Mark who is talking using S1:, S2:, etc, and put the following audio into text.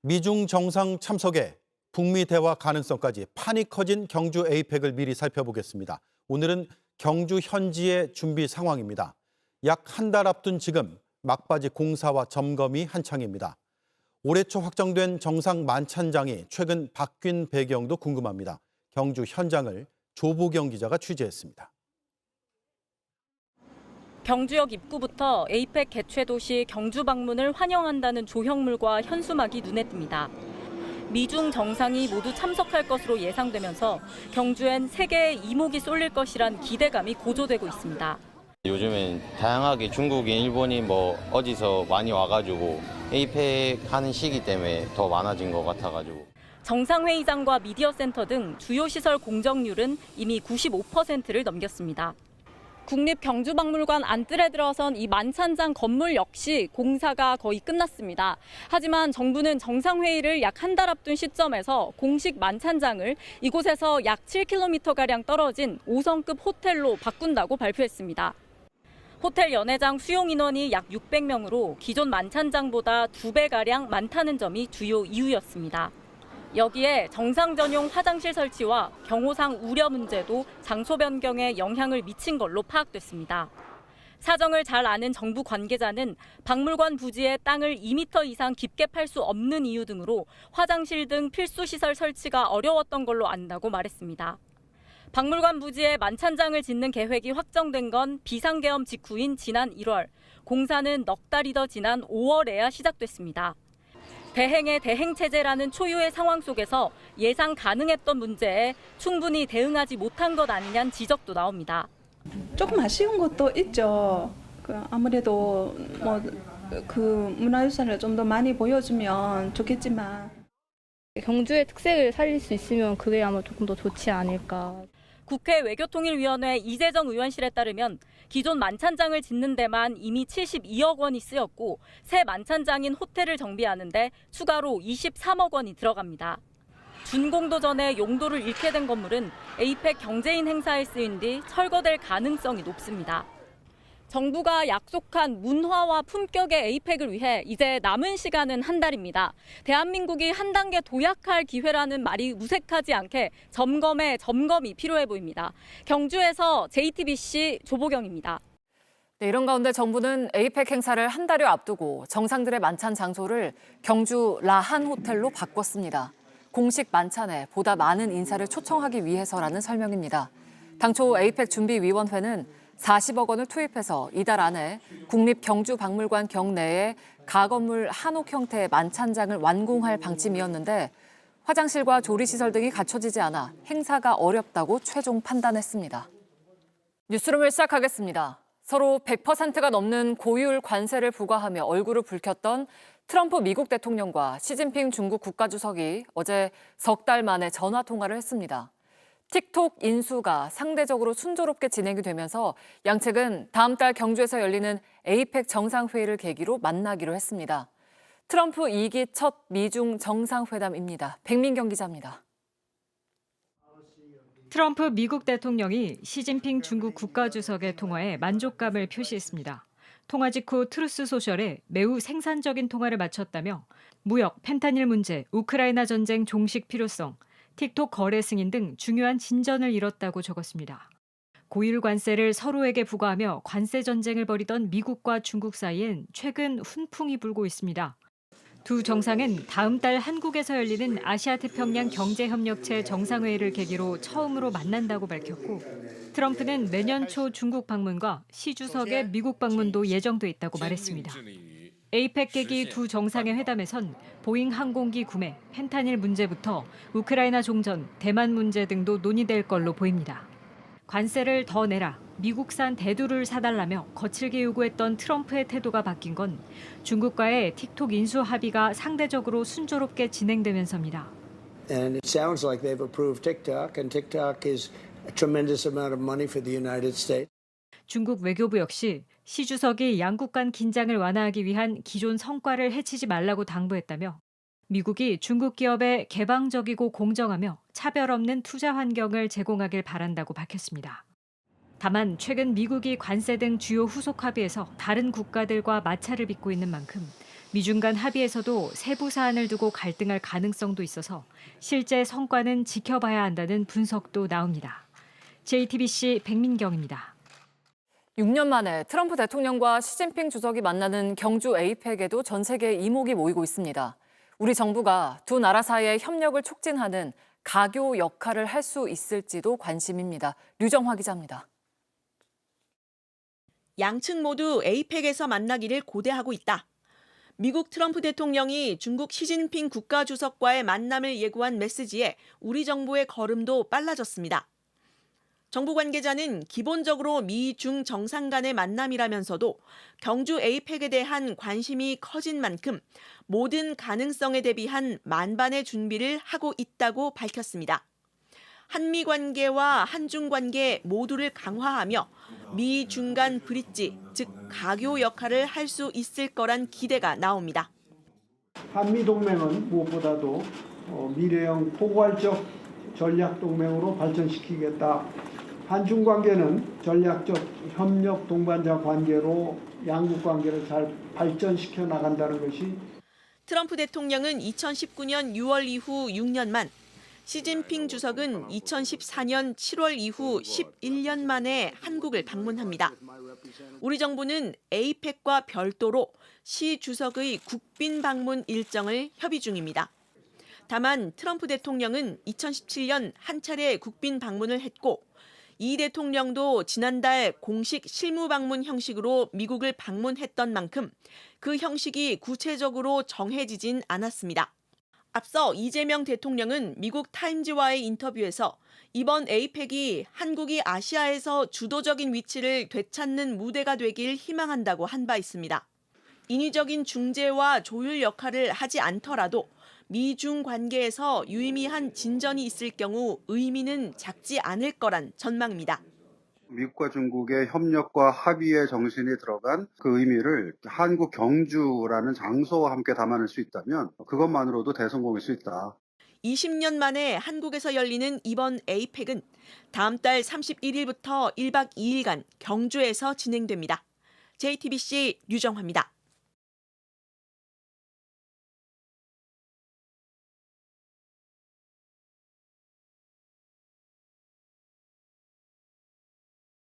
S1: 미중 정상 참석에 북미 대화 가능성까지 판이 커진 경주 에이펙을 미리 살펴보겠습니다. 오늘은 경주 현지의 준비 상황입니다. 약 한 달 앞둔 지금 막바지 공사와 점검이 한창입니다. 올해 초 확정된 정상 만찬장이 최근 바뀐 배경도 궁금합니다. 경주 현장을 조보경 기자가 취재했습니다.
S2: 경주역 입구부터 에이펙 개최 도시 경주 방문을 환영한다는 조형물과 현수막이 눈에 띕니다. 미중 정상이 모두 참석할 것으로 예상되면서 경주엔 세계의 이목이 쏠릴 것이란 기대감이 고조되고 있습니다.
S3: 요즘엔 다양하게 중국인, 일본인 어디서 많이 와가지고 에이펙 하는 시기 때문에 더 많아진 것 같아가지고.
S2: 정상회의장과 미디어 센터 등 주요 시설 공정률은 이미 95%를 넘겼습니다. 국립경주박물관 안뜰에 들어선 이 만찬장 건물 역시 공사가 거의 끝났습니다. 하지만 정부는 정상회의를 약 한 달 앞둔 시점에서 공식 만찬장을 이곳에서 약 7km가량 떨어진 5성급 호텔로 바꾼다고 발표했습니다. 호텔 연회장 수용 인원이 약 600명으로 기존 만찬장보다 2배가량 많다는 점이 주요 이유였습니다. 여기에 정상 전용 화장실 설치와 경호상 우려 문제도 장소 변경에 영향을 미친 걸로 파악됐습니다. 사정을 잘 아는 정부 관계자는 박물관 부지에 땅을 2m 이상 깊게 팔 수 없는 이유 등으로 화장실 등 필수 시설 설치가 어려웠던 걸로 안다고 말했습니다. 박물관 부지에 만찬장을 짓는 계획이 확정된 건 비상계엄 직후인 지난 1월, 공사는 넉 달이 더 지난 5월에야 시작됐습니다. 대행의 대행체제라는 초유의 상황 속에서 예상 가능했던 문제에 충분히 대응하지 못한 것 아니냐는 지적도 나옵니다.
S4: 조금 아쉬운 것도 있죠. 아무래도 문화유산을 좀 더 많이 보여주면 좋겠지만.
S5: 경주의 특색을 살릴 수 있으면 그게 아마 조금 더 좋지 않을까.
S2: 국회 외교통일위원회 이재정 의원실에 따르면 기존 만찬장을 짓는 데만 이미 72억 원이 쓰였고 새 만찬장인 호텔을 정비하는 데 추가로 23억 원이 들어갑니다. 준공도 전에 용도를 잃게 된 건물은 에이펙 경제인 행사에 쓰인 뒤 철거될 가능성이 높습니다. 정부가 약속한 문화와 품격의 에이펙을 위해 이제 남은 시간은 한 달입니다. 대한민국이 한 단계 도약할 기회라는 말이 무색하지 않게 점검에 점검이 필요해 보입니다. 경주에서 JTBC 조보경입니다.
S6: 네, 이런 가운데 정부는 에이펙 행사를 한 달여 앞두고 정상들의 만찬 장소를 경주 라한 호텔로 바꿨습니다. 공식 만찬에 보다 많은 인사를 초청하기 위해서라는 설명입니다. 당초 에이펙 준비위원회는 40억 원을 투입해서 이달 안에 국립경주박물관 경내에 가건물 한옥 형태의 만찬장을 완공할 방침이었는데 화장실과 조리시설 등이 갖춰지지 않아 행사가 어렵다고 최종 판단했습니다. 뉴스룸을 시작하겠습니다. 서로 100%가 넘는 고율 관세를 부과하며 얼굴을 붉혔던 트럼프 미국 대통령과 시진핑 중국 국가주석이 어제 석 달 만에 전화 통화를 했습니다. 틱톡 인수가 상대적으로 순조롭게 진행이 되면서 양측은 다음 달 경주에서 열리는 에이펙 정상회의를 계기로 만나기로 했습니다. 트럼프 2기 첫 미중 정상회담입니다. 백민경 기자입니다.
S7: 트럼프 미국 대통령이 시진핑 중국 국가주석의 통화에 만족감을 표시했습니다. 통화 직후 트루스 소셜에 매우 생산적인 통화를 마쳤다며 무역, 펜타닐 문제, 우크라이나 전쟁 종식 필요성, 틱톡 거래 승인 등 중요한 진전을 이뤘다고 적었습니다. 고율 관세를 서로에게 부과하며 관세 전쟁을 벌이던 미국과 중국 사이엔 최근 훈풍이 불고 있습니다. 두 정상은 다음 달 한국에서 열리는 아시아태평양 경제협력체 정상회의를 계기로 처음으로 만난다고 밝혔고 트럼프는 내년 초 중국 방문과 시 주석의 미국 방문도 예정돼 있다고 말했습니다. 에이펙 계기 두 정상의 회담에선 보잉 항공기 구매, 펜타닐 문제부터 우크라이나 종전, 대만 문제 등도 논의될 걸로 보입니다. 관세를 더 내라, 미국산 대두를 사달라며 거칠게 요구했던 트럼프의 태도가 바뀐 건 중국과의 틱톡 인수 합의가 상대적으로 순조롭게 진행되면서입니다.
S8: And it sounds like they've approved TikTok, and TikTok is a tremendous amount of money for the United States.
S7: 중국 외교부 역시 시 주석이 양국 간 긴장을 완화하기 위한 기존 성과를 해치지 말라고 당부했다며 미국이 중국 기업에 개방적이고 공정하며 차별 없는 투자 환경을 제공하길 바란다고 밝혔습니다. 다만 최근 미국이 관세 등 주요 후속 합의에서 다른 국가들과 마찰을 빚고 있는 만큼 미중 간 합의에서도 세부 사안을 두고 갈등할 가능성도 있어서 실제 성과는 지켜봐야 한다는 분석도 나옵니다. JTBC 백민경입니다.
S6: 6년 만에 트럼프 대통령과 시진핑 주석이 만나는 경주 에이펙에도 전 세계 이목이 모이고 있습니다. 우리 정부가 두 나라 사이의 협력을 촉진하는 가교 역할을 할 수 있을지도 관심입니다. 류정화 기자입니다.
S9: 양측 모두 에이펙에서 만나기를 고대하고 있다. 미국 트럼프 대통령이 중국 시진핑 국가주석과의 만남을 예고한 메시지에 우리 정부의 걸음도 빨라졌습니다. 정부 관계자는 기본적으로 미-중 정상 간의 만남이라면서도 경주 에이펙에 대한 관심이 커진 만큼 모든 가능성에 대비한 만반의 준비를 하고 있다고 밝혔습니다. 한미 관계와 한중 관계 모두를 강화하며 미-중 간 브릿지, 즉 가교 역할을 할 수 있을 거란 기대가 나옵니다.
S10: 한미 동맹은 무엇보다도 미래형 포괄적 전략 동맹으로 발전시키겠다. 한중 관계는 전략적 협력 동반자 관계로 양국 관계를 잘 발전시켜 나간다는 것이.
S9: 트럼프 대통령은 2019년 6월 이후 6년 만, 시진핑 주석은 2014년 7월 이후 11년 만에 한국을 방문합니다. 우리 정부는 에이펙과 별도로 시 주석의 국빈 방문 일정을 협의 중입니다. 다만 트럼프 대통령은 2017년 한 차례 국빈 방문을 했고 이 대통령도 지난달 공식 실무 방문 형식으로 미국을 방문했던 만큼 그 형식이 구체적으로 정해지진 않았습니다. 앞서 이재명 대통령은 미국 타임즈와의 인터뷰에서 이번 에이펙이 한국이 아시아에서 주도적인 위치를 되찾는 무대가 되길 희망한다고 한 바 있습니다. 인위적인 중재와 조율 역할을 하지 않더라도 미중 관계에서 유의미한 진전이 있을 경우 의미는 작지 않을 거란 전망입니다.
S11: 미국과 중국의 협력과 합의의 정신이 들어간 그 의미를 한국 경주라는 장소와 함께 담아낼 수 있다면 그것만으로도 대성공일 수 있다.
S9: 20년 만에 한국에서 열리는 이번 에이펙은 다음 달 31일부터 1박 2일간 경주에서 진행됩니다. JTBC 류정화입니다.